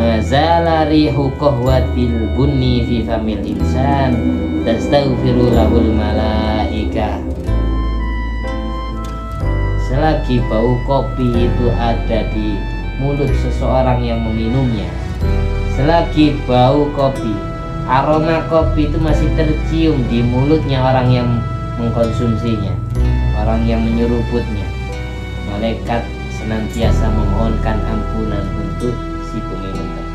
mazala rihu qahwatil bunni fi famil insan tastaghfiru lahul malaika. Selagi bau kopi itu ada di mulut seseorang yang meminumnya, selagi bau kopi, aroma kopi itu masih tercium di mulutnya orang yang mengkonsumsinya, orang yang menyeruputnya, malaikat senantiasa memohonkan ampunan untuk si peminum tersebut.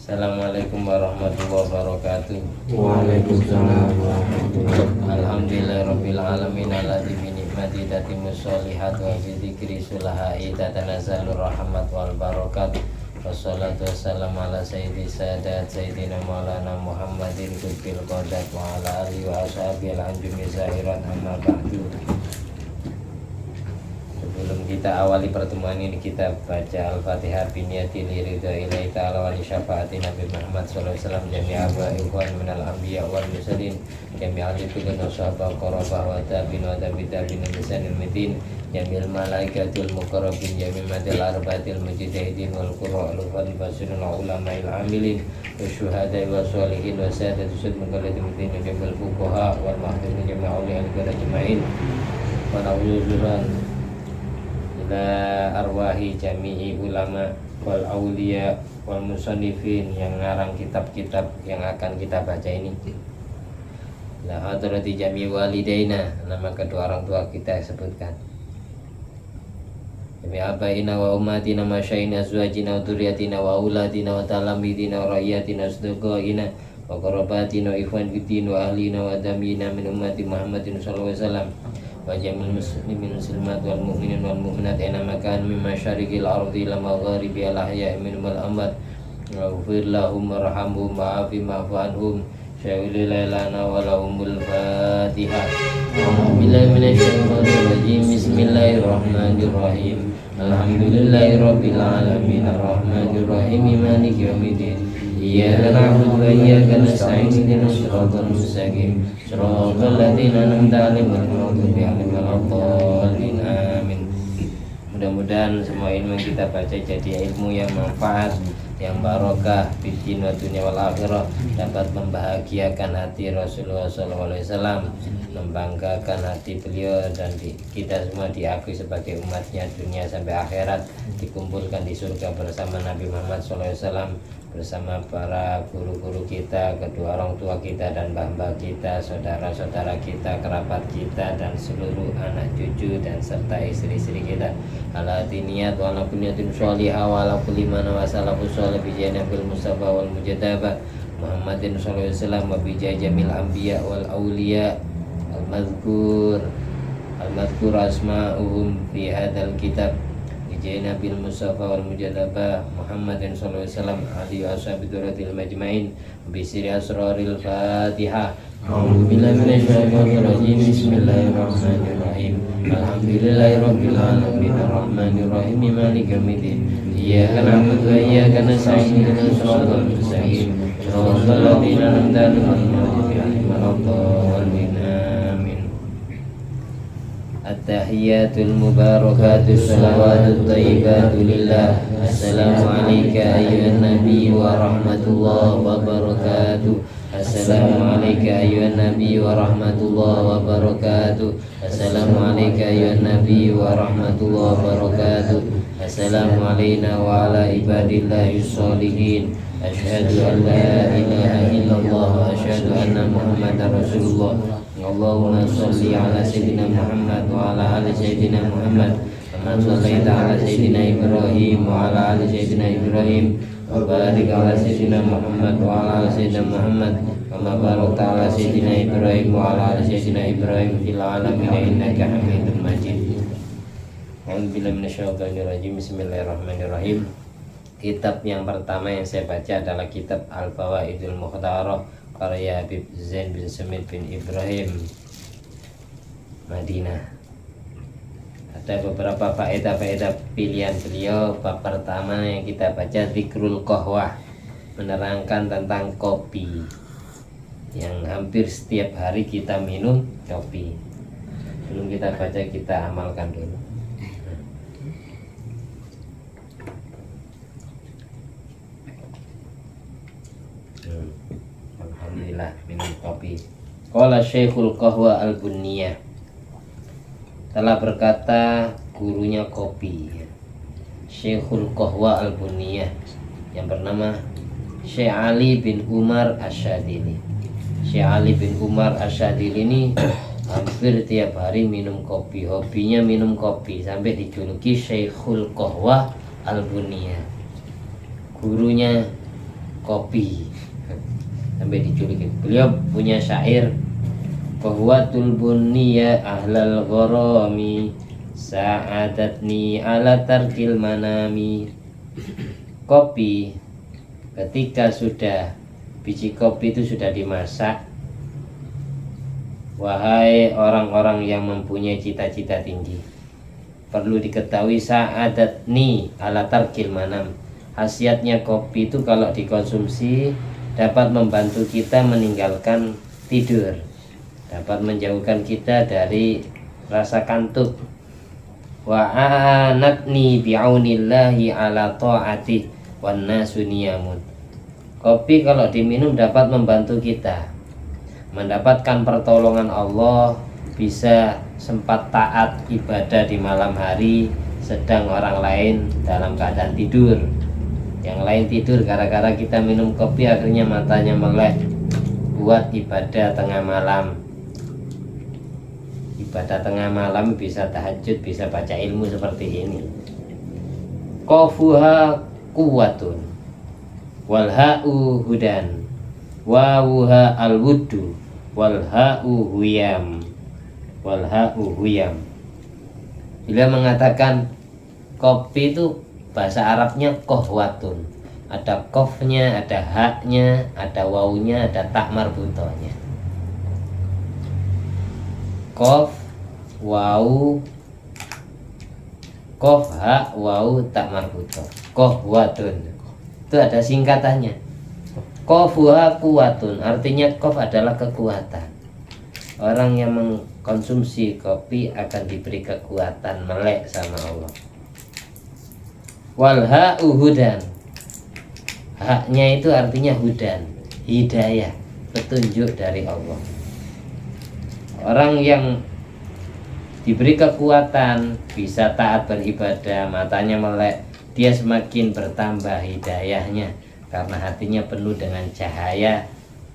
Assalamualaikum warahmatullahi wabarakatuh. Waalaikumsalam warahmatullahi wabarakatuh. Alhamdulillahirabbil alamin alladzi bi ni'mati tatimmus sholihat wa bi dzikri sulahai tatanazzalur rahmat wal barakat. Wassalatu wassalamu ala sayyidi sadat sayyidina maulana Muhammadin kubil qadat wa ala alihi wa ashabihi al-anjumi zahirat amma ba'du. Sebelum kita awali pertemuan ini, kita baca Al-Fatihah biniyati liridha ilahi ta'ala wa li syafaati Nabi Muhammad SAW jami'a wa ikhwan minal anbiya wal mursalin jami'a al-tuqan wa sahabah qarabah wa tabin wa tabin lisanil mitin jami'il malaikatil muqarrabin jami'il madil arbaatil mujtahidin wal qurra'ul fasilul ulama'il amilin wa syuhada'i wa sholihin wa sadatu sud mengkalatin mitin jami'il fuqaha wal mahdumin jami'a awliya al-qadar jema'in wa na'udzubillah ila arwahi jami'i ulama wal awliya wal musannifin yang ngarang kitab-kitab yang akan kita baca ini. La hadrati jami'i walidaina, nama kedua orang tua kita sebutkan. Jami abaina wa ummatina masyaina azwajina wa dzurriyyatina wa auladina wa talamidina wa rayyatina asdiqaina wa qarabatina wa ikhwan fiddin wa ahlina wa damina min ummati Muhammadin sallallahu alaihi wasallam wa jamil muslimin muslimat wal mu'minin wal mu'minat aina makan min masyariqil ardi ila magharibi al ahya'i minhum wal amwat waghfir lahum warhamhum wa'afi wa'fu anhum syawili lailana wa lahumul fatihah. Billahi minasyaitonir rajim. Bismillahirrahmanirrahim. Alhamdulillahirabbil alamin arrahmanir rahim maliki yaumiddin. Iyyaka na'budu wa iyyaka nasta'in ihdinas siratal mustaqim siratal ladzina an'amta 'alaihim ghairil maghdubi 'alaihim waladdallin. Amin. Mudah-mudahan semua ilmu yang kita baca jadi ilmu yang manfaat, yang barokah di dunia dunia wal akhirah, dapat membahagiakan hati Rasulullah SAW, membanggakan hati beliau dan kita semua diakui sebagai umatnya dunia sampai akhirat, dikumpulkan di surga bersama Nabi Muhammad SAW, bersama para guru-guru kita, kedua orang tua kita dan mbah-mbah kita, saudara-saudara kita, kerabat kita dan seluruh anak cucu dan serta istri-istri kita. Ala diniyat wa ala kunyatin sholihah wa ala kulli man wa salafu sholih bi janabil mustafa wal mujadaba Muhammadin sallallahu alaihi wasallam wa bi jamil anbiya wal auliya al-madhkur asma'uhum fi hadzal kitab Ijai Nabil Mustafa wal Mujadabah Muhammadin sallallahu alaihi wasallam alihi washabiduratil majma'in bisiri asraril fatihah. A'udzubillahi minasyaitonir rajim. Bismillahirrahmanirrahim. Alhamdulillahirabbil alamin arrahmanir rahim maliki yaumiddin. Iyyaka na'budu wa iyyaka nasta'in ihdinas siratal mustaqim siratal ladzina an'amta 'alaihim waladdallin. At-tahiyatul mubarakatus salawatut thayyibatu lillah. Assalamu alayka ayyuhan nabi wa rahmatullahi wa barakatuh. Assalamu alayka ayyuhan nabi wa rahmatullahi wa barakatuh. Assalamu alayka ayyuhan nabi wa rahmatullahi wa barakatuh. Assalamu alayna wa ala ibadillahis sholihin. Asyhadu an la ilaha illallah wa asyhadu anna Muhammadar Rasulullah. Allahumma sholli ala sayyidina Muhammad wa ala ali sayyidina Muhammad kama shallaita ala sayyidina Ibrahim wa ala ali sayyidina Ibrahim wa barik ala sayyidina Muhammad wa ala ali sayyidina Muhammad kama barakta ala sayyidina Ibrahim wa ala ali sayyidina Ibrahim fil alamin innaka Hamidum Majid. A'udzubillahi minasyaitonir rajim. Bismillahirrahmanirrahim. Kitab yang pertama yang saya baca adalah kitab Al-Fawaidul Mukhtarah karya Habib Zain bin Sumit bin Ibrahim, Madinah. Ada beberapa faedah-faedah pilihan beliau. Bab pertama yang kita baca Zikrul Qahwah, menerangkan tentang kopi yang hampir setiap hari kita minum kopi. Sebelum kita baca, kita amalkan dulu. Alhamdulillah minum kopi. Qala Syekhul Qahwa Al-Bunniyah, telah berkata gurunya kopi, Syekhul Qahwa Al-Bunniyah, yang bernama Syekh Ali bin Umar Asyadili. Syekh Ali bin Umar Asyadili ini hampir tiap hari minum kopi. Hobinya minum kopi sampai dijuluki Syekhul Qahwa Al-Bunniyah, gurunya kopi, sampai dijuluki. Beliau punya syair, Qahwatul bunniyah ahlal gharami sa'adatni ala tarkil manami. Kopi, ketika sudah biji kopi itu sudah dimasak, wahai orang-orang yang mempunyai cita-cita tinggi, perlu diketahui sa'adatni ala tarkil manam. Khasiatnya kopi itu kalau dikonsumsi dapat membantu kita meninggalkan tidur, dapat menjauhkan kita dari rasa kantuk. Wa anatni bi'aunillahi ala ta'ati wan nasu niyamun. Kopi kalau diminum dapat membantu kita mendapatkan pertolongan Allah, bisa sempat taat ibadah di malam hari, sedang orang lain dalam keadaan tidur. Yang lain tidur, gara-gara kita minum kopi akhirnya matanya melek buat ibadah tengah malam. Ibadah tengah malam bisa tahajud, bisa baca ilmu seperti ini. Qafuha quwwatun wal ha'u hudan wawuha al-wuddu wal ha'u huyam wal ha'u huyam. Bila mengatakan kopi itu bahasa Arabnya qahwatun, ada qafnya, ada haknya, ada wawunya, ada tak marbutohnya. Qaf, wawu, qaf, hak, wawu, tak marbutoh. Qahwatun itu ada singkatannya. Qafuha quwatun, artinya qaf adalah kekuatan. Orang yang mengkonsumsi kopi akan diberi kekuatan, melek sama Allah. Wal ha'u hudan, haknya itu artinya hudan, hidayah, petunjuk dari Allah. Orang yang diberi kekuatan, bisa taat beribadah, matanya melek, dia semakin bertambah hidayahnya karena hatinya penuh dengan cahaya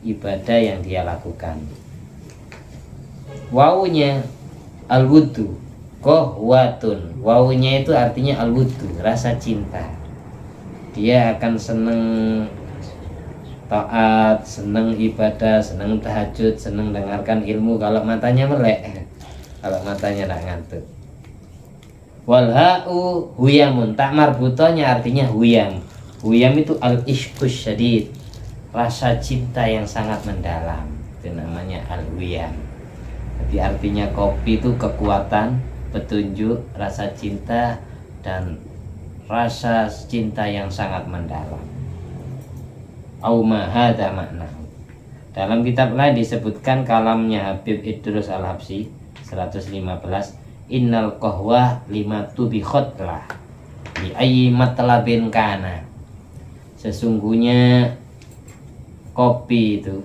ibadah yang dia lakukan. Wawunya al-wuddu, qahwatun, wawunya itu artinya al-wuddu, rasa cinta. Dia akan senang taat, senang ibadah, senang tahajud, senang dengarkan ilmu kalau matanya melek, kalau matanya tidak ngantuk. Wal ha'u huyamun, tak marbutohnya artinya huyam. Huyam itu al-ishqus syadid, rasa cinta yang sangat mendalam, itu namanya al-huyam. Jadi artinya kopi itu kekuatan, petunjuk, rasa cinta, dan rasa cinta yang sangat mendalam. Auma hadza makna. Dalam kitab lain disebutkan kalamnya Habib Idrus Al-Habsyi 115, innal qahwah lima tubikhotlah li ayyi matlabin kana. Sesungguhnya kopi itu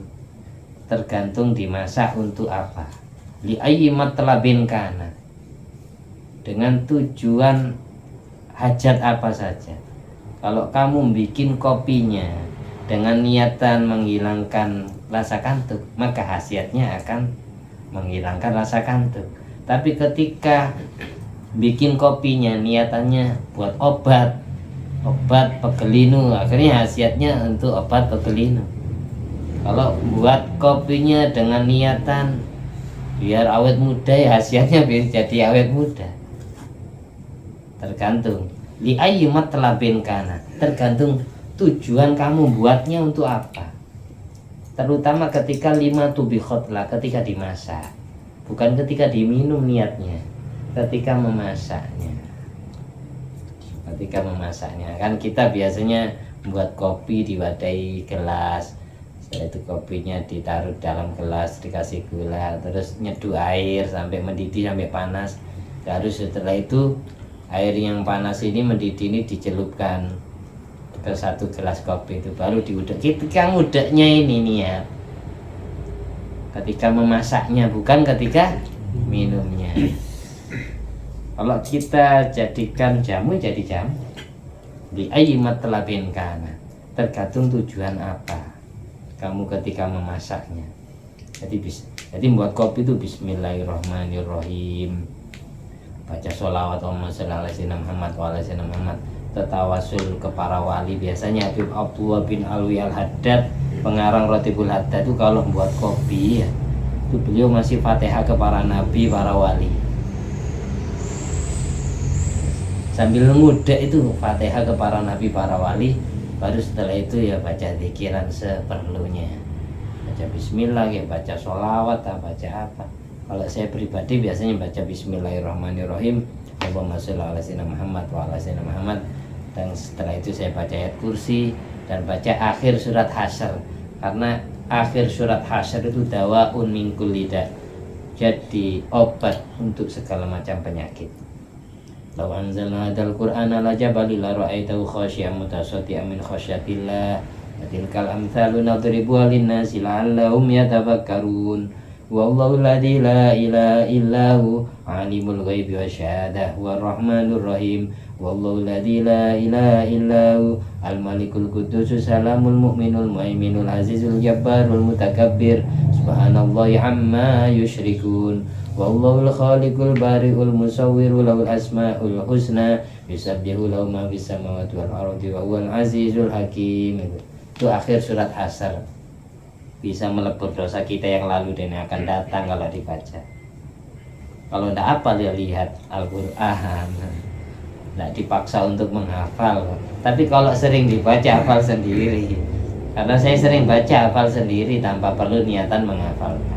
tergantung dimasak untuk apa. Li ayyi matlabin kana, dengan tujuan hajat apa saja. Kalau kamu bikin kopinya dengan niatan menghilangkan rasa kantuk, maka khasiatnya akan menghilangkan rasa kantuk. Tapi ketika bikin kopinya niatannya buat obat pegelinu, akhirnya khasiatnya untuk obat pegelinu. Kalau buat kopinya dengan niatan biar awet muda, ya khasiatnya biar jadi awet muda. Tergantung li ayyi matlabin kana, tergantung tujuan kamu buatnya untuk apa. Terutama ketika lima tubikhotlah, ketika dimasak, bukan ketika diminum niatnya. ketika memasaknya. Ketika memasaknya kan kita biasanya buat kopi diwadahi gelas, setelah itu kopinya ditaruh dalam gelas, dikasih gula, terus nyeduh air sampai mendidih sampai panas. Terus setelah itu air yang panas ini mendidih ini dicelupkan ke satu gelas kopi, itu baru diudek. Ketika ngudeknya ini niat, ketika memasaknya, bukan ketika minumnya. Kalau kita jadikan jamu, jadi jamu. Di ayyimat telabin kana, tergantung tujuan apa kamu ketika memasaknya. Jadi buat kopi itu bismillahirrahmanirrahim, baca sholawat Muhammad wa ala sayyidina Muhammad, tetawasul ke para wali. Biasanya Habib Abdullah bin Alwi Al-Haddad, pengarang Rotibul Haddad, itu kalau buat kopi ya, itu beliau masih Fatihah ke para nabi, para wali. Sambil ngudek itu Fatihah ke para nabi, para wali, baru setelah itu ya baca zikiran seperlunya, baca bismillah, ya baca sholawat, baca apa. Kalau saya pribadi biasanya baca bismillahirrahmanirrahim, Allahumma sholli ala sayyidina Muhammad wa ala sayyidina Muhammad, dan setelah itu saya baca ayat kursi dan baca akhir surat Hasyr, karena akhir surat Hasyr itu dawaun min kulli da, jadi obat untuk segala macam penyakit. Law anzalna hadzal qur'ana ala jabalin la ra'aitahu khashi'an mutasaddian min khasyatillah. Tilkal amthalu nadribuha lin-nasi la'allahum yatafakkarun. Wallahu alladzi la ilaha illahu alimul ghaibi wasyahadah huwar rahmanur rahim. Wallahu alladzi la ilaha illahu al-malikul quddus salamul mu'minul muhaiminul azizul jabbarul mutakabbir. Subhanallahi amma yusyrikun. Wallahul khaliqul bari'ul musawwirul lahul asmaul husna yusabbihu lahu ma fis samawati wal ardi wa huwal azizul hakim. Itu akhir surat Hasyr. Bisa melebur dosa kita yang lalu dan yang akan datang kalau dibaca. Kalau tidak apa dia lihat Al-Qur'an, tidak dipaksa untuk menghafal. Tapi kalau sering dibaca, hafal sendiri. Karena saya sering baca, hafal sendiri tanpa perlu niatan menghafalkan.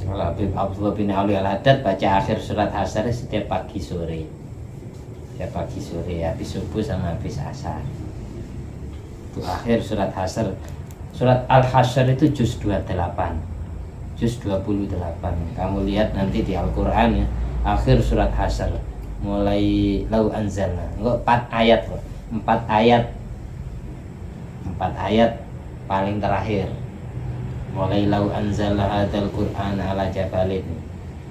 Kalau Habib Abdullah bin Alwi Al-Haddad baca akhir surat Hasyr setiap pagi sore. Setiap pagi sore, habis subuh sama habis asar. Itu akhir surat Hasyr. Surat Al-Hasyr itu juz 28, juz 28. Kamu lihat nanti di Al-Quran ya, akhir surat Hasyr, mulai lau anzalna, enggak 4 ayat loh, 4 ayat paling terakhir. Mulai lau anzalna hadzal qur'ana ala jabalin,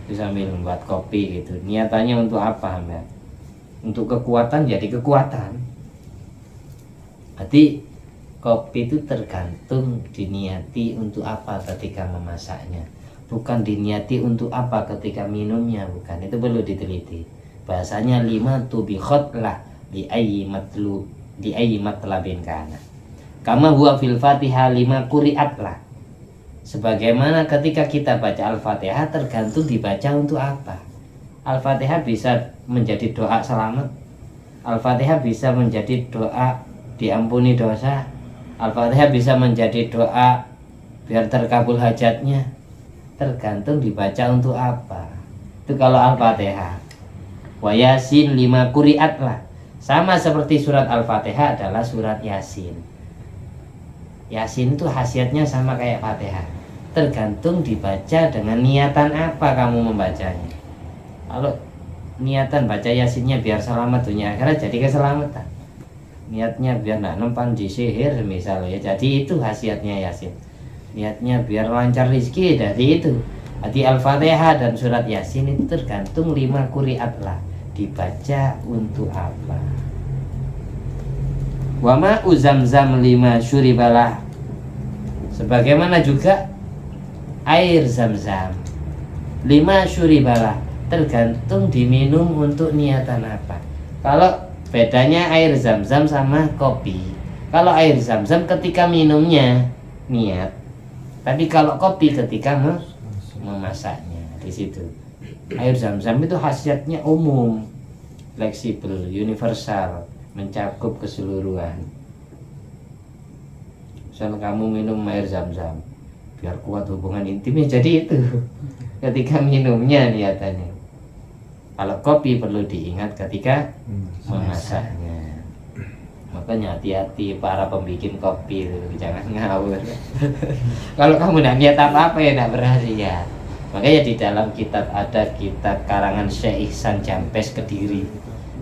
itu sambil buat kopi gitu. Niatannya untuk apa, Mbak? Untuk kekuatan, jadi kekuatan. Berarti kopi itu tergantung diniati untuk apa ketika memasaknya, bukan diniati untuk apa ketika minumnya, bukan. Itu perlu diteliti. Bahasanya lima tubikhot lah di ayyi matlabin kana, kama huwa fil fatihah lima kuriat lah. Sebagaimana ketika kita baca Al-Fatihah tergantung dibaca untuk apa. Al-Fatihah bisa menjadi doa selamat, Al-Fatihah bisa menjadi doa diampuni dosa, Al-Fatihah bisa menjadi doa biar terkabul hajatnya. Tergantung dibaca untuk apa. Itu kalau Al-Fatihah. Wa Yasin 5 kuriat lah. Sama seperti surat Al-Fatihah adalah surat Yasin. Yasin itu khasiatnya sama kayak Fatihah. Tergantung dibaca dengan niatan apa kamu membacanya. Kalau niatan baca Yasinnya biar selamat dunia akhirat, jadi keselamatan. Niatnya biar tidak nempan di sihir misalnya, jadi itu khasiatnya Yasin. Niatnya biar lancar rezeki, jadi itu. Jadi Al-Fatihah dan surat Yasin itu tergantung 5 kuriat lah, dibaca untuk apa. Wama uzamzam 5 syuribalah, sebagaimana juga air zam-zam 5 syuribalah, tergantung diminum untuk niatan apa. Kalau bedanya air zam-zam sama kopi, kalau air zam-zam ketika minumnya niat, tapi kalau kopi ketika memasaknya. Di situ air zam-zam itu khasiatnya umum, fleksibel, universal, mencakup keseluruhan. Misal kamu minum air zam-zam biar kuat hubungan intimnya, jadi itu ketika minumnya niatannya. Kalau kopi perlu diingat ketika memasaknya. Makanya hati-hati para pembikin kopi itu, jangan ngawur. Kalau kamu tidak niat apa-apa ya tidak berhasil. Makanya di dalam kitab ada kitab karangan Syekh Ihsan Jampes Kediri.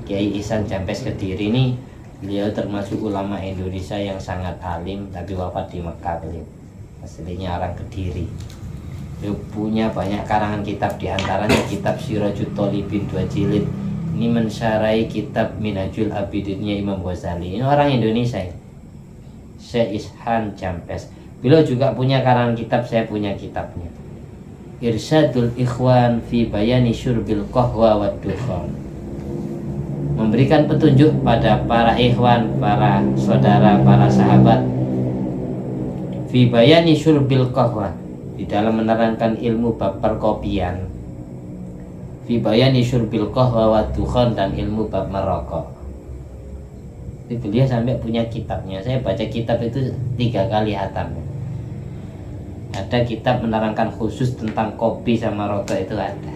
Kiai Ihsan Jampes Kediri ini beliau termasuk ulama Indonesia yang sangat alim, tapi wafat di Mekah beliau. Aslinya orang Kediri. Dia punya banyak karangan kitab, diantaranya kitab Sirajut Thalibin 2 jilid. Ini mensyarai kitab Minhajul Abidinnya Imam Ghazali. Ini orang Indonesia ya. Syekh Ihsan Jampes. Beliau juga punya karangan kitab, saya punya kitabnya. Irsyadul Ikhwan fi Bayani Syurbil Qahwa wad Dukhan. Memberikan petunjuk pada para ikhwan, para saudara, para sahabat fi bayani syurbil qahwa, di dalam menerangkan ilmu bab perkopian, fi bayani syurbil qahwa wa dukhan, dan ilmu bab merokok. Itu dia sampai punya kitabnya. Saya baca kitab itu 3 kali hatam. Ada kitab menerangkan khusus tentang kopi sama rokok, itu ada.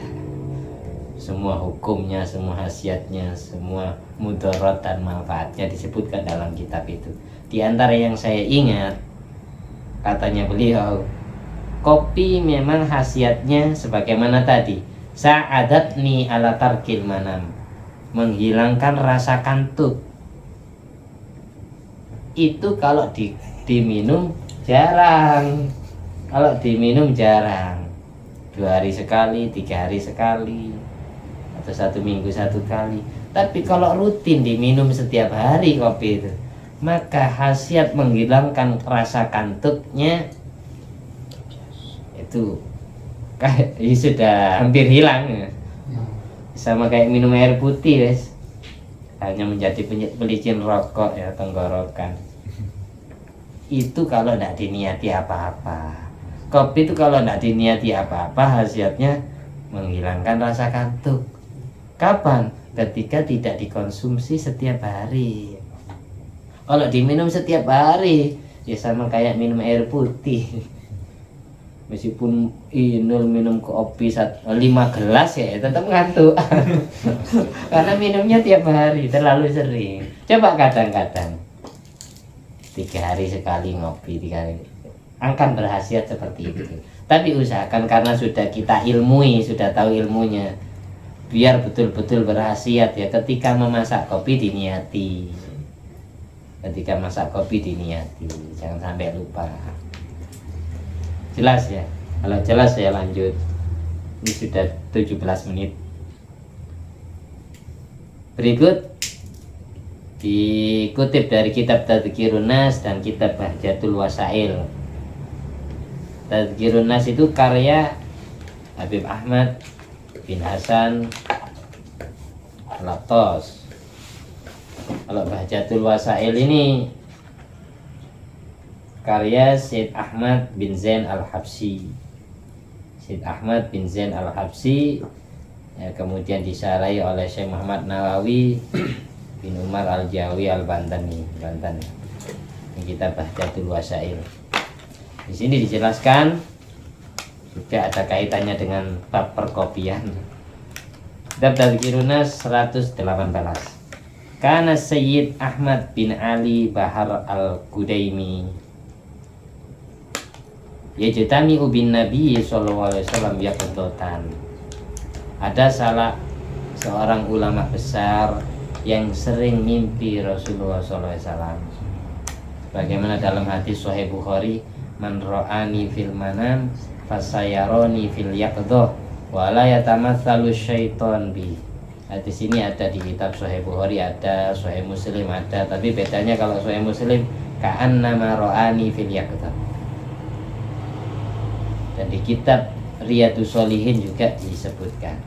Semua hukumnya, semua khasiatnya, semua mudarat dan manfaatnya disebutkan dalam kitab itu. Di antara yang saya ingat, katanya beliau, kopi memang khasiatnya sebagaimana tadi, sa'adatni ala tarkil manam, menghilangkan rasa kantuk. Itu kalau diminum jarang. Kalau diminum jarang, 2 hari sekali, 3 hari sekali, atau 1 minggu 1 kali. Tapi kalau rutin diminum setiap hari kopi itu, maka khasiat menghilangkan rasa kantuknya itu sudah hampir hilang ya. Sama kayak minum air putih guys, hanya menjadi pelicin rokok ya, tenggorokan. Itu kalau tidak diniati apa-apa. Kopi itu kalau tidak diniati apa-apa, khasiatnya menghilangkan rasa kantuk. Kapan? Ketika tidak dikonsumsi setiap hari. Kalau diminum setiap hari, ya sama kayak minum air putih. Meskipun Inul minum kopi 5 gelas ya tetap ngantuk. Karena minumnya tiap hari, terlalu sering. Coba kadang-kadang 3 hari sekali ngopi, 3 hari, akan berhasil seperti itu. Tapi usahakan, karena sudah kita ilmui, sudah tahu ilmunya, biar betul-betul berhasiat ya. Ketika memasak kopi diniati, ketika masak kopi diniati, jangan sampai lupa. Jelas ya? Kalau jelas saya lanjut. Ini sudah 17 menit. Berikut dikutip dari kitab Tadhkirun Nas dan kitab Bahjatul Wasail. Tadhkirun Nas itu karya Habib Ahmad bin Hasan Latos. Kalau Bahjatul Wasail ini karya Syed Ahmad bin Zain Al-Habsyi. Syed Ahmad bin Zain Al-Habsyi ya, kemudian disarai oleh Syekh Muhammad Nawawi bin Umar Al-Jawi Al-Bantani, Banten. Ini kita Bahjatul Wasail. Di sini dijelaskan juga ada kaitannya dengan bab perkopian. Kitab Tadhkirun Nas 118. Kana Sayyid Ahmad bin Ali Bahar Al-Qudaimi yajtami'u bin Nabi sallallahu alaihi wasallam yaqdatan. Ada salah seorang ulama besar yang sering mimpi Rasulullah sallallahu alaihi wasallam. Bagaimana dalam hadis Sahih Bukhari, man ra'ani fil manam fasayaroni fil yaqdah wa la yatamatsalu syaiton bi. Hadis ini ada di kitab Sahih Bukhari, ada Sahih Muslim ada, tapi bedanya kalau Sahih Muslim ka'annama ra'ani fil yaqdah. Dan di kitab Riyadhus Shalihin juga disebutkan,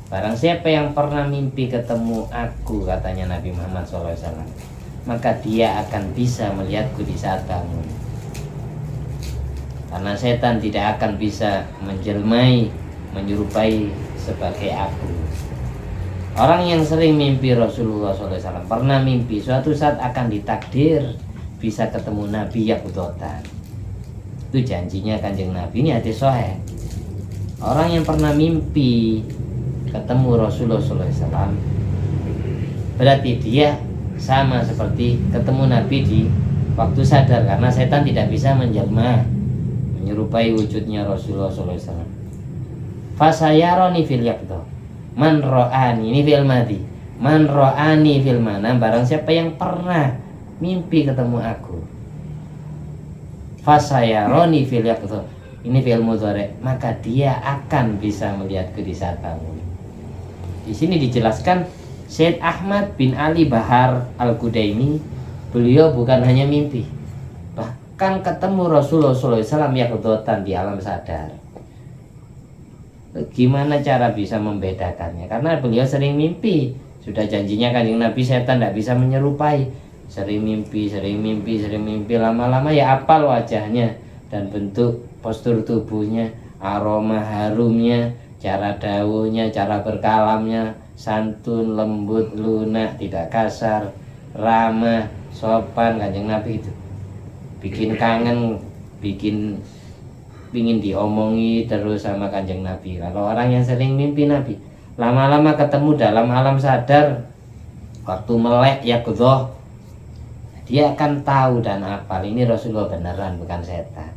barang siapa yang pernah mimpi ketemu aku, katanya Nabi Muhammad SAW, maka dia akan bisa melihatku di saat bangun. Karena setan tidak akan bisa menjelmai, menyerupai sebagai aku. Orang yang sering mimpi Rasulullah SAW pernah mimpi suatu saat akan ditakdir bisa ketemu Nabi Yaqdatan. Itu janjinya Kanjeng Nabi, ini hadis sahih. Orang yang pernah mimpi ketemu Rasulullah SAW, berarti dia sama seperti ketemu Nabi di waktu sadar, karena setan tidak bisa menjelma menyerupai wujudnya Rasulullah SAW. Fasayaroni fil yaqdha man ro'ani, ini fil madi, man ro'ani fil manam, barang siapa yang pernah mimpi ketemu aku. Fasayaroni fil yaqdha, ini fil mudhari', maka dia akan bisa melihatku di saat bangun. Di sini dijelaskan Syed Ahmad bin Ali Bahar Al-Qudaimi, beliau bukan hanya mimpi, bahkan ketemu Rasulullah SAW yaqdhatan di alam sadar. Gimana cara bisa membedakannya? Karena beliau sering mimpi. Sudah janjinya Kanjeng Nabi, setan tidak bisa menyerupai. Sering mimpi, lama-lama ya apal wajahnya dan bentuk postur tubuhnya, aroma harumnya, cara dawuhnya, cara berkalamnya, santun, lembut, lunak, tidak kasar, ramah, sopan. Kanjeng Nabi itu bikin kangen, bikin pingin diomongi terus sama Kanjeng Nabi. Kalau orang yang sering mimpi Nabi, lama-lama ketemu dalam alam sadar, waktu melek yaqdhah, dia akan tahu dan hafal ini Rasulullah beneran, bukan setan,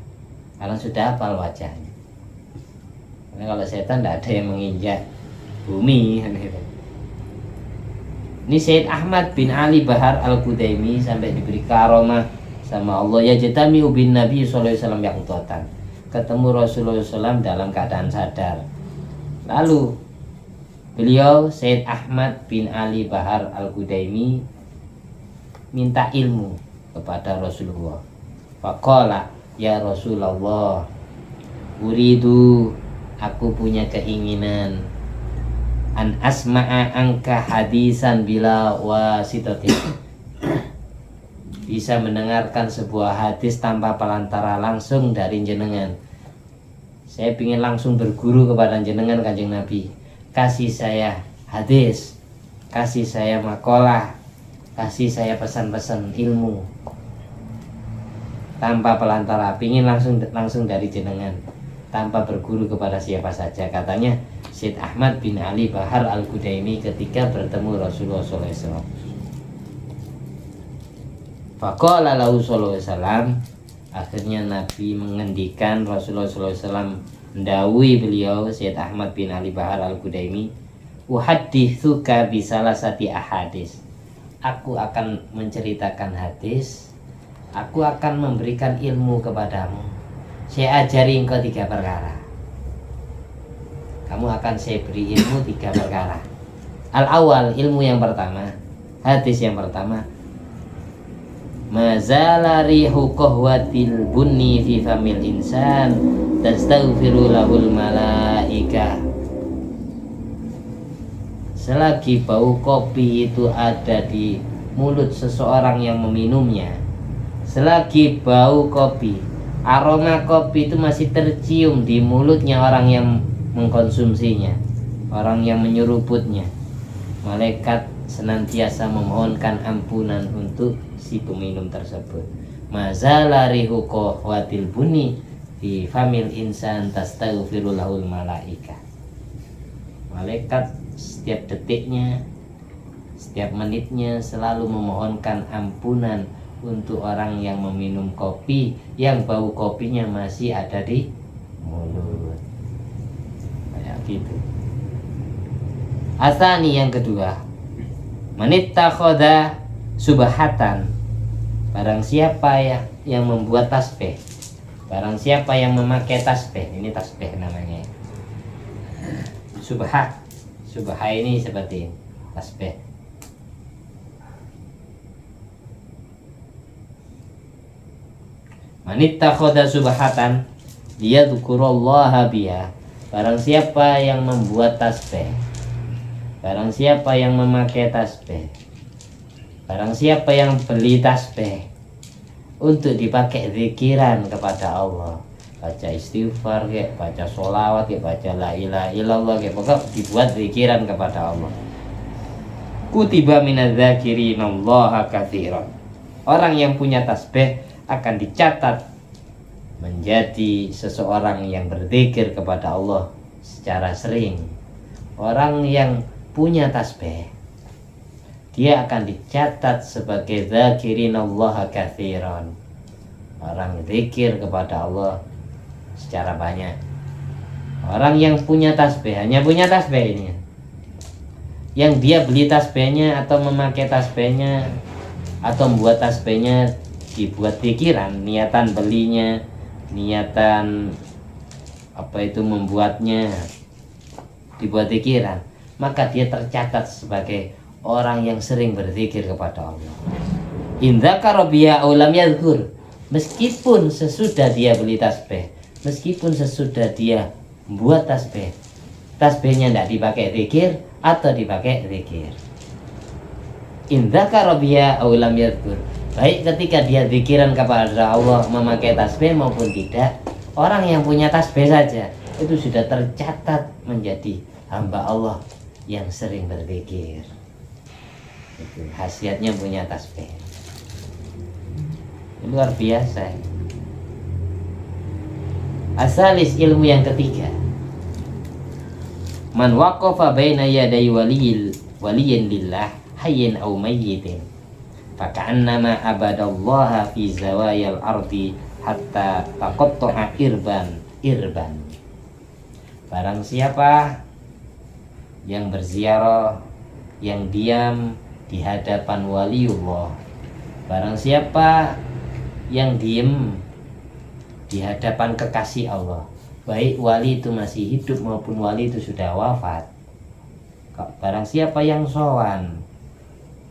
karena sudah hafal wajahnya. Karena kalau setan tidak ada yang menginjak bumi. Ini Syed Ahmad bin Ali Bahar Al-Qudaimi sampai diberi karomah sama Allah, ya jatami bin Nabi SAW yaqdhatan, ketemu Rasulullah SAW dalam keadaan sadar. Lalu beliau Syed Ahmad bin Ali Bahar Al-Qudaimi minta ilmu kepada Rasulullah. Faqala, ya Rasulullah, uridu, aku punya keinginan, an asma'a angka hadisan bila wasitatin, bisa mendengarkan sebuah hadis tanpa pelantara langsung dari jenengan. Saya ingin langsung berguru kepada jenengan Kanjeng Nabi. Kasih saya hadis, kasih saya makalah, kasih saya pesan-pesan ilmu tanpa pelantara. Ingin langsung dari jenengan, tanpa berguru kepada siapa saja. Katanya Syed Ahmad bin Ali Bahar Al-Qudaimi ketika bertemu Rasulullah SAW. Faqala lahu sallallahu alaihi wasallam, akhirnya Nabi mengendikan, Rasulullah sallallahu alaihi wasallam mendawi beliau Syed Ahmad bin Ali Bahar Al-Qudaimi, uhadditsuka bisalasati ahadis, aku akan menceritakan hadis, aku akan memberikan ilmu kepadamu, saya ajari engkau 3 perkara. Kamu akan saya beri ilmu 3 perkara. Al-awwal, ilmu yang pertama, hadis yang pertama, mazala rihu qahwatil bunni fi famil insan tastaghfiru lahul malaika. Selagi bau kopi itu ada di mulut seseorang yang meminumnya, selagi bau kopi, aroma kopi itu masih tercium di mulutnya orang yang mengkonsumsinya, orang yang menyeruputnya, malaikat senantiasa memohonkan ampunan untuk si peminum tersebut. Mazala rihu qahwatil bunni fi famil insan tastaghfiru lahul malaika. Malaikat setiap detiknya, setiap menitnya selalu memohonkan ampunan untuk orang yang meminum kopi yang bau kopinya masih ada di mulut. Kayak gitu. Asani yang kedua, manittakhadha subhatan, barang siapa yang membuat tasbih, barang siapa yang memakai tasbih, ini tasbih namanya. Subha ini seperti tasbih. Manittakhadha subhatan liyadhkurullaha biha, barang siapa yang membuat tasbih, barang siapa yang memakai tasbih, barang siapa yang beli tasbih untuk dipakai zikiran kepada Allah, baca istighfar, kayak baca sholawat, kayak baca la ilaha illallah, kayak pokok dibuat zikiran kepada Allah. Kutiba minadz-dzakirinallaha katsiran, orang yang punya tasbih akan dicatat menjadi seseorang yang berzikir kepada Allah secara sering. Orang yang punya tasbih, dia akan dicatat sebagai dzakirinallaha katsiran, orang zikir kepada Allah secara banyak. Orang yang punya tasbih, hanya punya tasbih ini, yang dia beli tasbihnya atau memakai tasbihnya atau membuat tasbihnya dibuat pikiran, niatan belinya, niatan membuatnya dibuat pikiran, maka dia tercatat sebagai orang yang sering berzikir kepada Allah. In dzakara biha aw lam yadhkur, meskipun sesudah dia beli tasbih, meskipun sesudah dia membuat tasbih, tasbihnya tidak dipakai zikir atau dipakai zikir. In dzakara biha aw lam yadhkur, baik ketika dia zikiran kepada Allah memakai tasbih maupun tidak, orang yang punya tasbih saja itu sudah tercatat menjadi hamba Allah yang sering berzikir. Itu khasiatnya punya tasbih. Luar biasa. Asalis, ilmu yang ketiga. Man waqafa baina yaday waliyin lillah hayyin aw mayyitin, faka'annama abadallaha fi zawayal ardi hatta taqatta'a irban. Barang siapa yang berziarah, yang diam di hadapan waliullah, barang siapa yang diem di hadapan kekasih Allah, baik wali itu masih hidup maupun wali itu sudah wafat, barang siapa yang sowan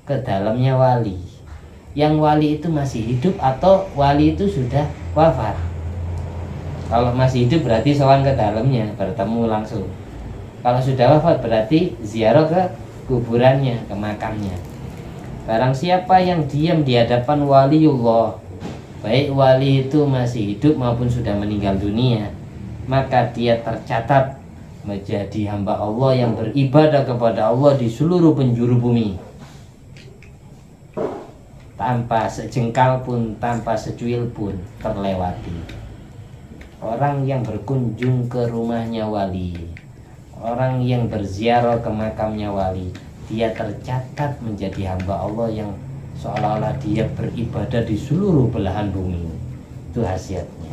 ke dalamnya wali, yang wali itu masih hidup atau wali itu sudah wafat. Kalau masih hidup berarti sowan ke dalamnya, bertemu langsung. Kalau sudah wafat berarti ziarah ke kuburannya, ke makamnya. Barang siapa yang diam di hadapan waliullah, baik wali itu masih hidup maupun sudah meninggal dunia, maka dia tercatat menjadi hamba Allah yang beribadah kepada Allah di seluruh penjuru bumi, tanpa sejengkal pun, tanpa secuil pun terlewati. Orang yang berkunjung ke rumahnya wali, orang yang berziarah ke makamnya wali, dia tercatat menjadi hamba Allah yang seolah-olah dia beribadah di seluruh belahan bumi. Itu khasiatnya.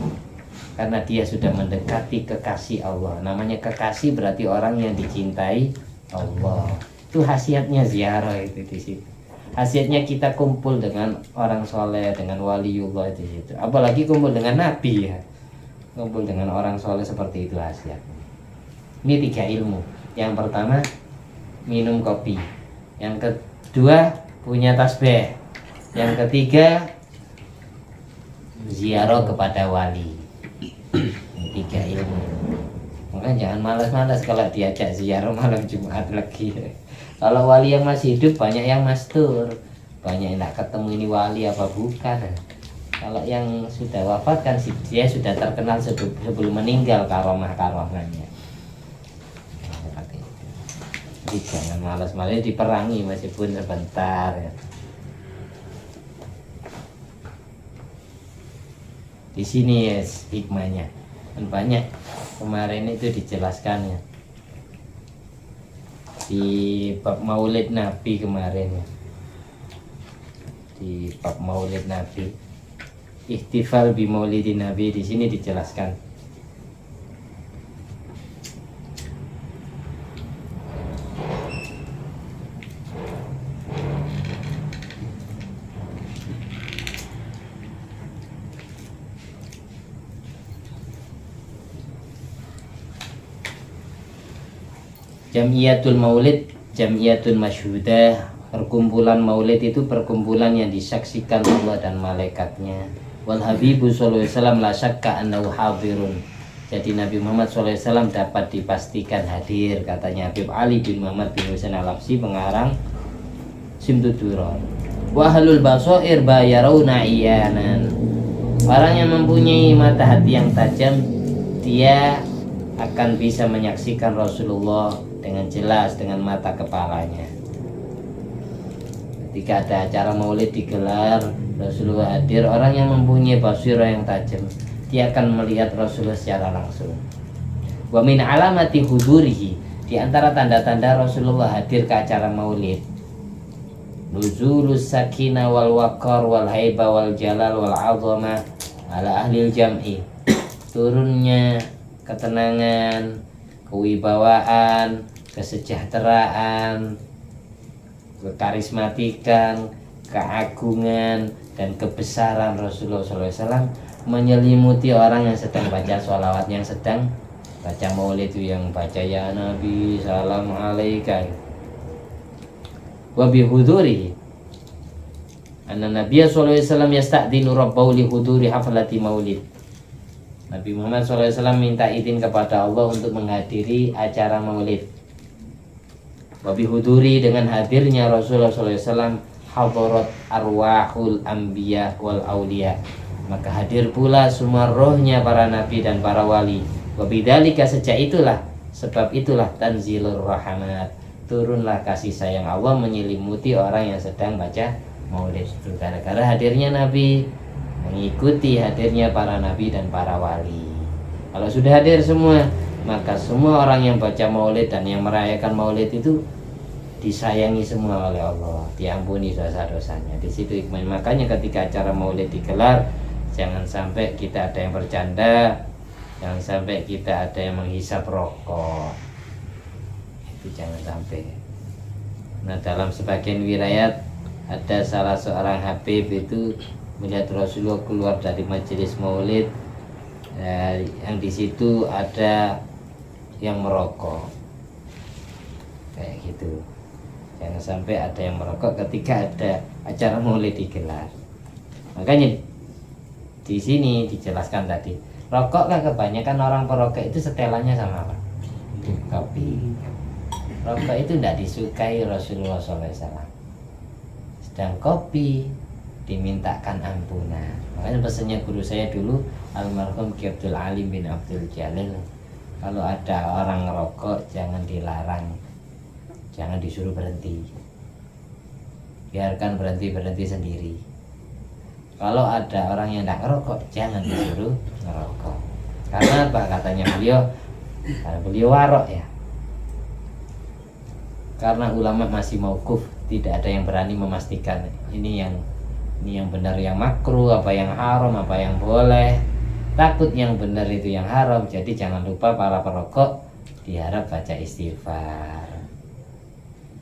Karena dia sudah mendekati kekasih Allah. Namanya kekasih berarti orang yang dicintai Allah. Itu khasiatnya ziarah itu di situ. Khasiatnya kita kumpul dengan orang soleh, dengan waliullah di situ. Apalagi kumpul dengan nabi ya. Kumpul dengan orang soleh seperti itu khasiat. Ini 3 ilmu. Yang pertama minum kopi, yang kedua punya tasbih, yang ketiga ziarah kepada wali. Ini 3 ilmu. Makanya jangan malas-malas kalau diajak ziarah malam Jumat lagi. Kalau wali yang masih hidup banyak yang mastur, banyak yang tidak ketemu ini wali apa bukan. Kalau yang sudah wafat kan dia sudah terkenal sebelum meninggal karomah-karomahnya. Jadi jangan malas-malas diperangi meskipun sebentar ya. Di sini ya hikmahnya dan banyak. Kemarin itu dijelaskan ya di bab Maulid Nabi kemarin ya. Di bab Maulid Nabi, ihtifal bi Maulidin Nabi, di sini dijelaskan. Jamiyatul Maulid, Jamiyatul Masyhudah. Perkumpulan maulid itu perkumpulan yang disaksikan Allah dan malaikatnya. Wal Habibu sallallahu alaihi wasallam la syakka annahu hadirun. Jadi Nabi Muhammad sallallahu alaihi wasallam dapat dipastikan hadir, katanya Habib Ali bin Muhammad bin Husain Al-Habsyi, pengarang Simtud Durar. Wa ahlul basair bayarauna iyanan. Orang yang mempunyai mata hati yang tajam, dia akan bisa menyaksikan Rasulullah dengan jelas dengan mata kepalanya. Ketika ada acara maulid digelar, Rasulullah hadir, orang yang mempunyai basirah yang tajam, dia akan melihat Rasulullah secara langsung. Wa min alamati hudurihi, di antara tanda-tanda Rasulullah hadir ke acara maulid, nuzulus sakinah wal waqar wal haiba wal jalal wal azama ala ahlil jam'i, turunnya ketenangan, kewibawaan, kesejahteraan, kekarismatikan, keagungan dan kebesaran Rasulullah SAW menyelimuti orang yang sedang baca sholawat, yang sedang baca maulid itu, yang baca ya Nabi salam alaika. Wa bihuduri anna Nabiya sallallahu alaihi wasallam yasta'dinu rabbahu li huduri haflati maulid. Nabi Muhammad SAW minta izin kepada Allah untuk menghadiri acara maulid. Wa bihuduri, dengan hadirnya Rasulullah SAW, hadarat arwahul anbiya wal auliya, maka hadir pula semua rohnya para nabi dan para wali. Wabidzalika, sejak itulah, sebab itulah tanzilur rahmat, turunlah kasih sayang Allah menyelimuti orang yang sedang baca maulid itu, gara-gara hadirnya nabi, mengikuti hadirnya para nabi dan para wali. Kalau sudah hadir semua, maka semua orang yang baca maulid dan yang merayakan maulid itu disayangi semua oleh Allah, diampuni dosa-dosanya. Di situ hikmah. Makanya ketika acara maulid digelar, jangan sampai kita ada yang bercanda, jangan sampai kita ada yang menghisap rokok, itu jangan sampai. Nah, dalam sebagian wilayah ada salah seorang Habib itu melihat Rasulullah keluar dari majelis maulid, yang di situ ada yang merokok, kayak gitu. Jangan sampai ada yang merokok ketika ada acara maulid digelar. Makanya di sini dijelaskan tadi, rokok kan kebanyakan orang perokok itu setelannya sama apa? Kopi. Rokok itu tidak disukai Rasulullah SAW. Sedang kopi dimintakan ampunan. Makanya pesannya guru saya dulu, almarhum Ki Abdul Alim bin Abdul Jalil, kalau ada orang ngerokok jangan dilarang, jangan disuruh berhenti, biarkan berhenti sendiri. Kalau ada orang yang tidak ngerokok, jangan disuruh ngerokok. Karena apa? Katanya beliau, karena beliau warok ya. Karena ulama masih mauquf, tidak ada yang berani memastikan ini yang benar, yang makruh, apa yang haram, apa yang boleh. Takut yang benar itu yang haram. Jadi jangan lupa para perokok diharap baca istighfar.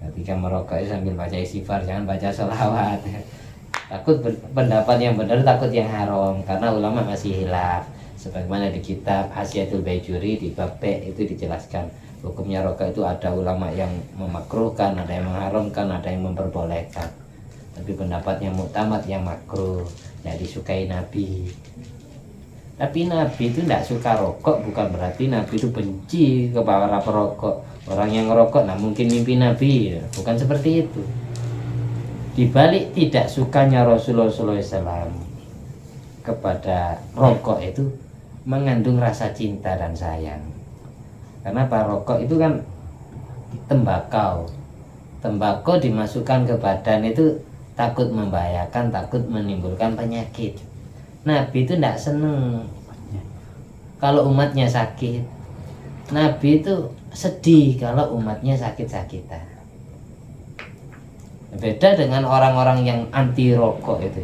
Ketika merokok sambil baca istighfar, jangan baca sholawat. Takut pendapat yang benar, takut yang haram, karena ulama masih hilaf. Sebagaimana di kitab Hasyiatul Baijuri di bab B itu dijelaskan hukumnya rokok itu ada ulama yang memakruhkan, ada yang mengharamkan, ada yang memperbolehkan. Tapi pendapat yang muktamad yang makruh, tidak disukai Nabi. Tapi Nabi itu tidak suka rokok, bukan berarti Nabi itu benci kepada para perokok. Orang yang ngerokok nah mungkin mimpi Nabi, bukan seperti itu. Di balik tidak sukanya Rasulullah SAW kepada rokok itu mengandung rasa cinta dan sayang. Karena para rokok itu kan tembakau. Tembakau dimasukkan ke badan itu takut membahayakan, takut menimbulkan penyakit. Nabi itu tidak seneng kalau umatnya sakit. Nabi itu sedih kalau umatnya sakit-sakitan. Beda dengan orang-orang yang anti rokok itu.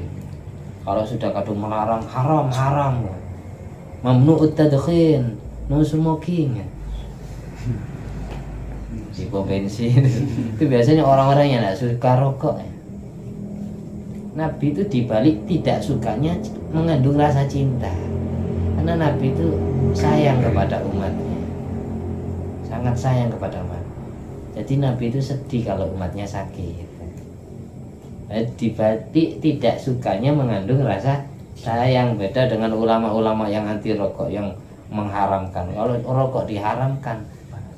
Kalau sudah kadung melarang haram, mamnu'ut tadkhin, no smoking, di pom bensin itu biasanya orang-orang yang tidak suka rokok. Nabi itu dibalik tidak sukanya mengandung rasa cinta, karena Nabi itu sayang kepada umatnya, sangat sayang kepada umat. Jadi Nabi itu sedih kalau umatnya sakit. Dibalik tidak sukanya mengandung rasa sayang. Beda dengan ulama-ulama yang anti rokok, yang mengharamkan. Kalau rokok diharamkan,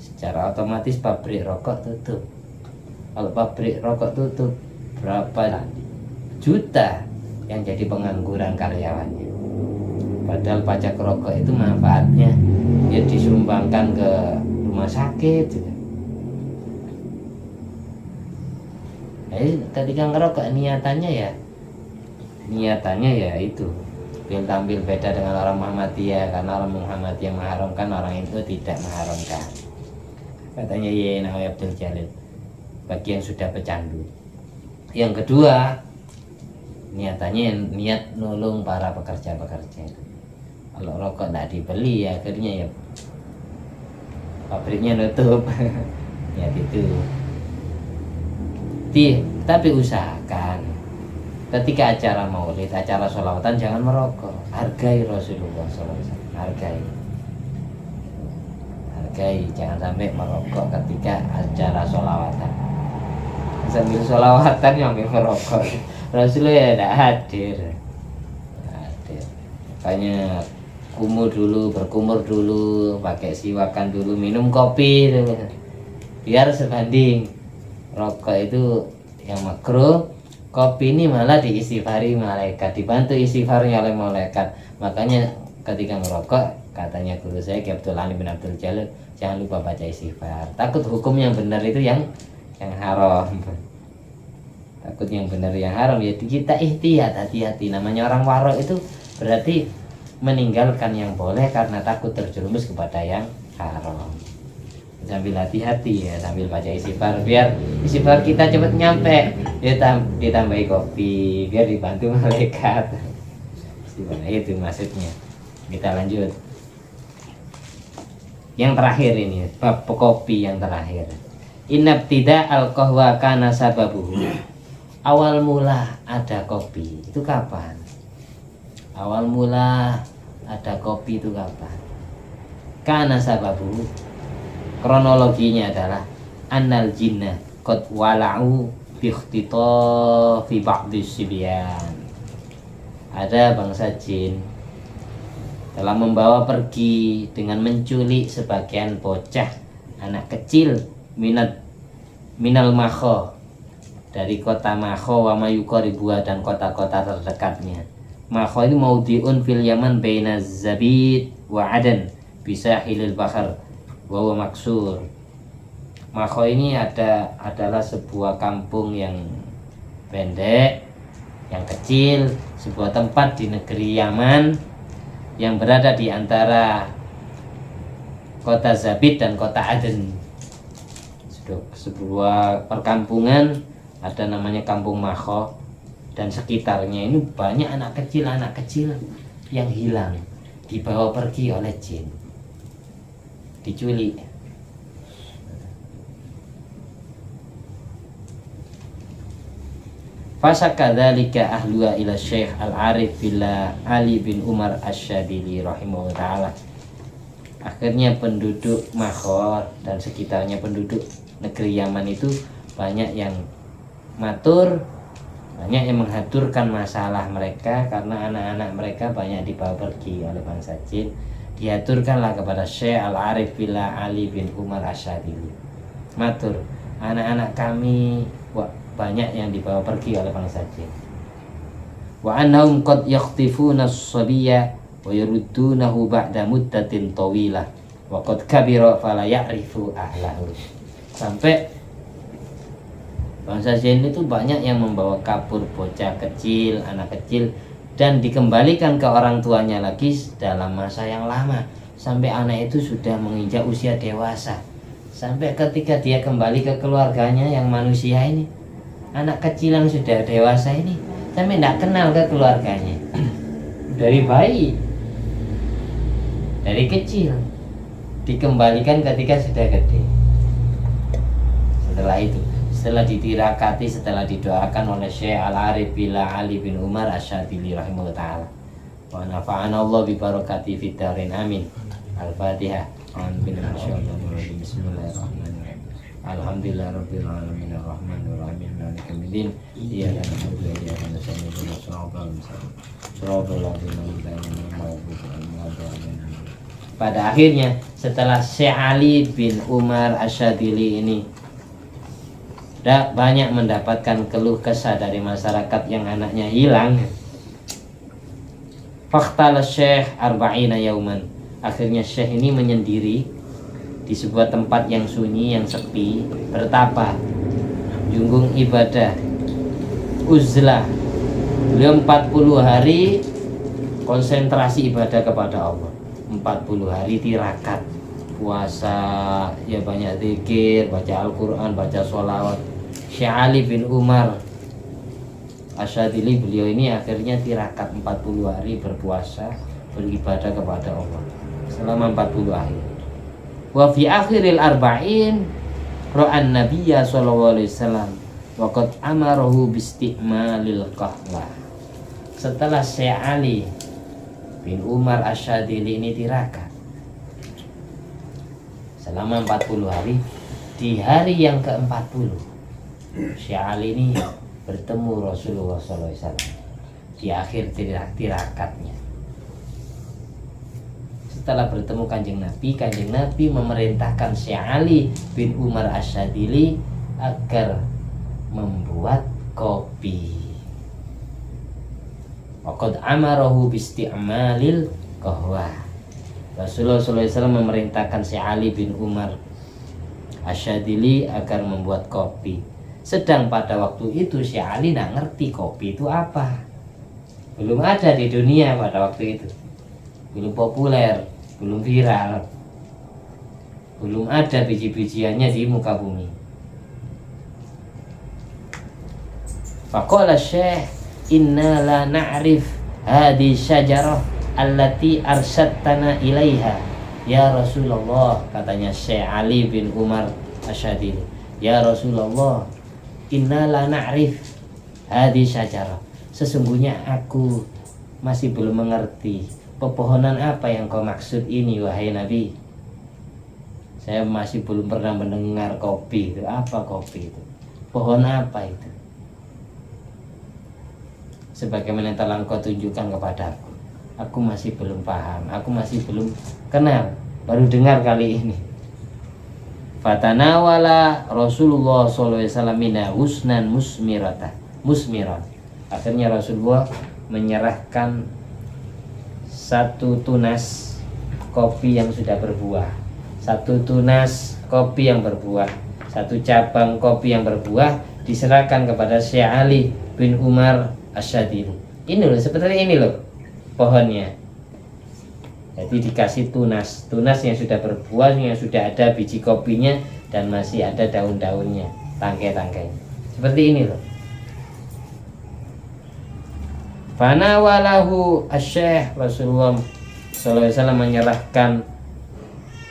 secara otomatis pabrik rokok tutup. Kalau pabrik rokok tutup, berapa juta yang jadi pengangguran karyawannya. Padahal pajak rokok itu manfaatnya ya disumbangkan ke rumah sakit gitu. Jadi ketika ngerokok niatannya ya itu tampil beda dengan orang Muhammadiyah, karena orang Muhammadiyah mengharamkan, orang itu tidak mengharamkan. Katanya Yai Nawawi Abdul Jalil bagi yang sudah pecandu. Yang kedua, niatannya niat nolong para pekerja-pekerja. Kalau rokok tidak dibeli ya akhirnya ya pabriknya nutup. Niat itu. Tapi usahakan ketika acara maulid, acara sholawatan jangan merokok. Hargai Rasulullah SAW. Hargai, jangan sampai merokok ketika acara sholawatan. Sambil sholawatan sambil merokok. Rasulullah tidak hadir. Makanya berkumur dulu, pakai siwakan dulu, minum kopi dulu. Biar sebanding. Rokok itu yang makruh, kopi ini malah diistighfari malaikat, dibantu istighfarnya oleh malaikat. Makanya ketika merokok, katanya guru saya Ki Abdul Alim bin Abdul Jalil, jangan lupa baca istighfar. Takut hukum yang benar itu yang haram. Takut yang benar yang haram, ya kita ihtiyat, hati-hati. Namanya orang warok itu berarti meninggalkan yang boleh karena takut terjerumus kepada yang haram. Sambil hati-hati ya, sambil baca istighfar, biar istighfar kita cepat nyampe. Ditambahi kopi biar dibantu malaikat. Itu maksudnya. Kita lanjut. Yang terakhir ini, bab kopi yang terakhir. Inabtida al-qahwa kana sababuhu. Awal mula ada kopi itu kapan? Awal mula ada kopi itu kapan? Kana sababuhu. Kronologinya adalah annal jinna qad wala'u bi ikhtitafi ba'dhi sibyan. Ada bangsa jin telah membawa pergi dengan menculik sebagian bocah anak kecil minal Makho, dari kota Makho wa mayuqaribuha, dan kota-kota terdekatnya. Makho ini maudiun fil Yaman baina Zabid wa Aden bisahilil bahr wa huwa maksur. Makho ini adalah sebuah kampung yang pendek, yang kecil, sebuah tempat di negeri Yaman yang berada di antara kota Zabid dan kota Aden. Sebuah perkampungan, ada namanya kampung Makho, dan sekitarnya ini banyak anak kecil yang hilang, dibawa pergi oleh jin, diculik. Fasakadzalika ahluha ila Syekh Al-Arif Billah Ali bin Umar Asy-Syadili rahimahullah ta'ala. Akhirnya penduduk Makho dan sekitarnya, penduduk negeri Yaman itu banyak yang matur, banyak yang mengaturkan masalah mereka karena anak-anak mereka banyak dibawa pergi oleh bangsa jin. Diaturkanlah kepada Syekh Al-Arif Billah Ali bin Umar Asy-Syadili. Matur, anak-anak kami banyak yang dibawa pergi oleh bangsa jin. Wa annahum qad yakhtifuna as-sabiyya wa yuruddunahu ba'da muddatin tawilah wa qad kabira fala ya'rifu ahlahu. Sampai bangsa jin itu banyak yang membawa kabur bocah kecil, anak kecil, dan dikembalikan ke orang tuanya lagi dalam masa yang lama, sampai anak itu sudah menginjak usia dewasa. Sampai ketika dia kembali ke keluarganya yang manusia ini, anak kecil yang sudah dewasa ini sampai tidak kenal ke keluarganya. Dari bayi, dari kecil, dikembalikan ketika sudah gede. Setelah ditirakati, setelah didoakan oleh Syekh Al-Arif Billah Ali bin Umar Asy-Syadili rahimahullah ta'ala. Wa nafa'ana Allah bi barakati fid darin amin. Al-Fatihah. Bismillahirrahmanirrahim. Alhamdulillah rabbil alamin arrahmanir rahim maliki yaumiddin. Iyyaka na'budu wa iyyaka nasta'in ihdinas siratal mustaqim. Shiratal ladzina an'amta 'alaihim. Pada akhirnya setelah Syekh Ali bin Umar Asy-Syadili ini banyak mendapatkan keluh kesah dari masyarakat yang anaknya hilang, Fakhtala Syekh arba'ina yauman. Akhirnya Syekh ini menyendiri di sebuah tempat yang sunyi, yang sepi, bertapa, junggung ibadah, uzlah. Beliau 40 hari konsentrasi ibadah kepada Allah. 40 hari tirakat, puasa, ya banyak zikir, baca Al-Quran, baca sholawat. Syekh Ali bin Umar Asyadili, beliau ini akhirnya tirakat 40 hari berpuasa, beribadah kepada Allah selama 40 hari. Wa fi akhiril arba'in ra'an nabiyya sallallahu alaihi wasallam wa qad amarahu bisti'malil qahwa. Setelah Syekh Ali bin Umar Asyadili ini tirakat selama 40 hari, di hari yang ke-40 Syekh Ali ini bertemu Rasulullah SAW di akhir tirakatnya. Setelah bertemu Kanjeng Nabi memerintahkan Syekh Ali bin Umar Asyadili agar membuat kopi. Waqad amarahu bisti'malil qahwa. Rasulullah SAW memerintahkan Syekh Ali bin Umar Asyadili agar membuat kopi. Sedang pada waktu itu Syekh Ali tidak ngerti kopi itu apa. Belum ada di dunia pada waktu itu. Belum populer, belum viral. Belum ada biji-bijiannya di muka bumi. Faqala Syekh, inna la na'rif hadhi syajarah allati arsadtana ilaiha ya Rasulullah. Katanya Syekh Ali bin Umar Asyadili, ya Rasulullah, inna la na'rif hadhi syajarah, sesungguhnya aku masih belum mengerti pepohonan apa yang kau maksud ini wahai Nabi. Saya masih belum pernah mendengar kopi itu. Apa kopi itu? Pohon apa itu? Sebagaimana telah engkau tunjukkan kepadaku, aku masih belum paham, aku masih belum kenal, baru dengar kali ini. Fatanawala Rasulullah SAW mina husnan musmirat. Akhirnya Rasulullah menyerahkan satu tunas kopi yang sudah berbuah, satu tunas kopi yang berbuah, satu cabang kopi yang berbuah diserahkan kepada Syekh Ali bin Umar Asyadili. Ini loh, seperti ini loh pohonnya. Jadi dikasih tunas yang sudah berbuah, yang sudah ada biji kopinya dan masih ada daun-daunnya, tangkai-tangkai. Seperti ini loh. Fana walahu asyekh, Rasulullah SAW menyerahkan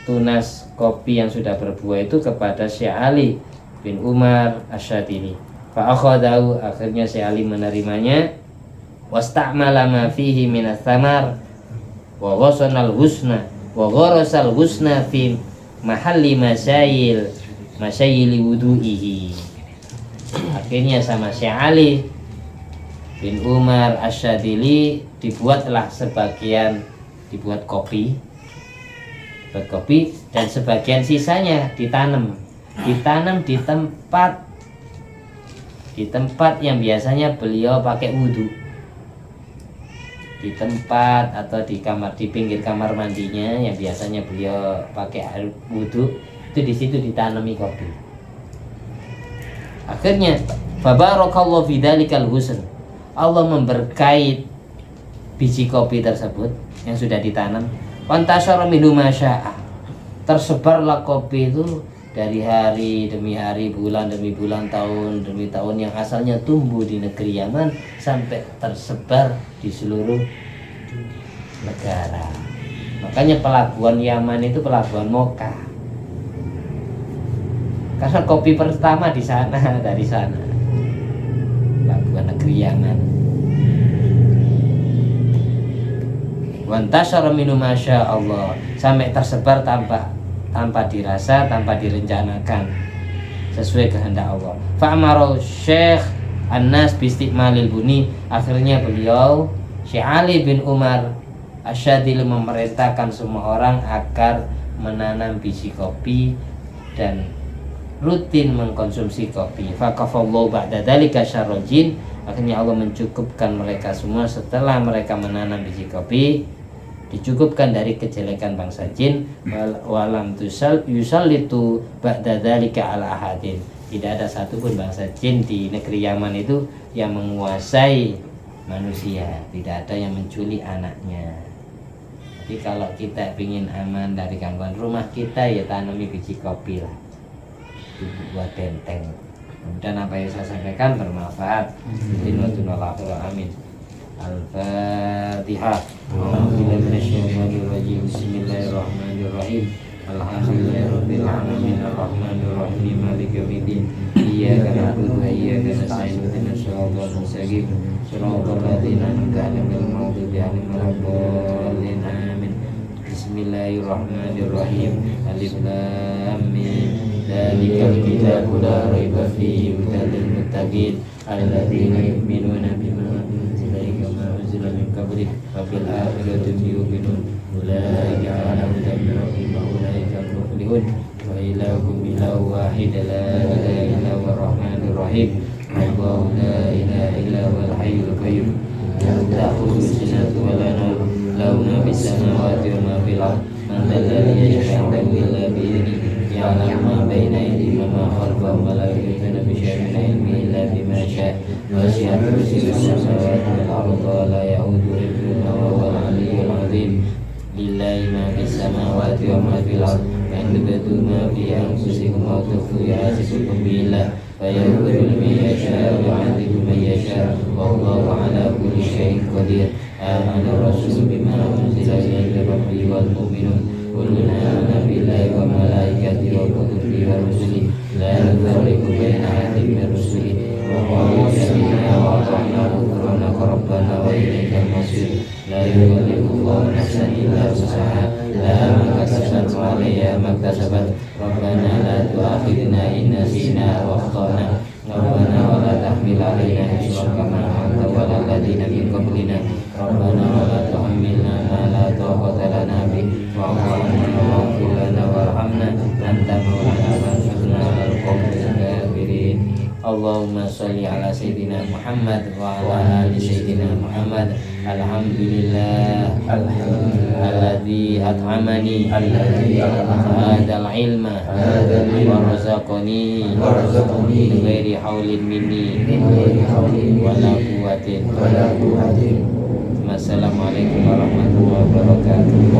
tunas kopi yang sudah berbuah itu kepada Syekh Ali bin Umar Asyadili. Fa'akhadahu, akhirnya Syekh Ali menerimanya. Wasta'mala ma fihi minas thamar wa ghasanal husna wa gharasal husna fi mahalli masyayil wudu'ihi. Akhirnya sama Syekh Ali bin Umar Asyadili dibuat kopi, dan sebagian sisanya ditanam di tempat yang biasanya beliau pakai wudhu, di tempat atau di pinggir kamar mandinya yang biasanya beliau pakai air wudhu, itu di situ ditanami kopi. Akhirnya fabarakallahu fi dzalikal husn, Allah memberkahi biji kopi tersebut yang sudah ditanam. Wantasyara minhu masya'a, tersebarlah kopi itu dari hari demi hari, bulan demi bulan, tahun demi tahun, yang asalnya tumbuh di negeri Yaman sampai tersebar di seluruh negara. Makanya pelabuhan Yaman itu pelabuhan Mocha, karena kopi pertama di sana, dari sana, pelabuhan negeri Yaman. Wantasyara minhu masyaallah, sampai tersebar tanpa dirasa, tanpa direncanakan, sesuai kehendak Allah. Fa'amara Syekh An-Nas bisti'malil buni, akhirnya beliau Syekh Ali bin Umar Asyadili memerintahkan semua orang agar menanam biji kopi dan rutin mengkonsumsi kopi. Fakafallahu ba'da dzalika syarrul jin, akhirnya Allah mencukupkan mereka semua setelah mereka menanam biji kopi, dicukupkan dari kejelekan bangsa jin. Walam yusallitu ba'da dzalika ala ahadin, tidak ada satupun bangsa jin di negeri Yaman itu yang menguasai manusia, tidak ada yang menculik anaknya. Jadi kalau kita ingin aman dari gangguan rumah kita, ya tanami biji kopi lah, buat benteng. Kemudian apa yang saya sampaikan bermanfaat. Amin. Al-Fatihah. Bismillahirrahmanirrahim. Alhamdulillahirabbil alamin arrahmanir rahim maliki yaumiddin. Iyyaka na'budu wa iyyaka nasta'in ihdinas siratal mustaqim siratal ladzina an'amta 'alaihim ghairil maghdubi 'alaihim waladdallin. Amin. Bismillahirrahmanirrahim. Alif lam mim. Dzalikal kitabu la raiba fihi hudal lil muttaqin alladzina yu'minuna bima unzila ilaika wa ma unzila min qablik wa bil akhirati hum yuqinun. Ulaika 'ala hudan min rabbihim wa ulaika humul muflihun. Wa ilahukum ilahun wahid la ilaha illa huwar rahmanir rahim. Allahu la ilaha illa huwal hayyul qayyum. La ta'khudhuhu sinatun wa la nawm. Lahu ma fis samawati wa ma fil ardh. Man dhal ladzi yashfa'u illa bi idhnihi. Ya'lamu ma baina aydihim wa ma khalfahum wa la yuhituna bi shay'in min ilmihi illa bima sha'a. Wasi'a kursiyyuhu as-samawati wal ardha wa la ya'uduhu hifdhuhuma wa huwal 'aliyyul 'azim. Lillahi ma fis samawati wa ma fil ardh. Wa in tubdu ma fi anfusikum aw tukhfuhu yuhasibkum billah fa yaghfiru liman yasha'u wa yu'adhibu man yasha'u wallahu 'ala kulli shay'in qadir. Amana ar-rasulu bima unzila ilayhi min rabbihi wal mu'minun kullun amana billahi wa malaikatihi wa kutubihi wa rusulihi la nufarriqu baina ahadin min rusulihi wa qalu sami'na wa ata'na ghufranaka rabbana wa ilaikal masir. La yukallifu Allahu nafsan illa wus'aha laha ma kasabat wa 'alaiha ma iktasabat. Rabbana la tu'akhidhna in nasina aw akhtana. Rabbana wa la tahmil 'alaina isran kama hamaltahu 'alal ladzina min qablina. Rabbana wa la tuhammilna ma la taqata lana bihi wa'fu 'anna waghfir lana warhamna anta maulana fansurna 'alal qawmil kafirin. Allahumma sholli ala sayyidina Muhammad wa ala ali sayyidina Muhammad. Alhamdulillah alladzi at'amani hadzal ilma wa razaqani min ghairi haulin minni wa la quwwatin. Wassalamualaikum warahmatullahi wabarakatuh.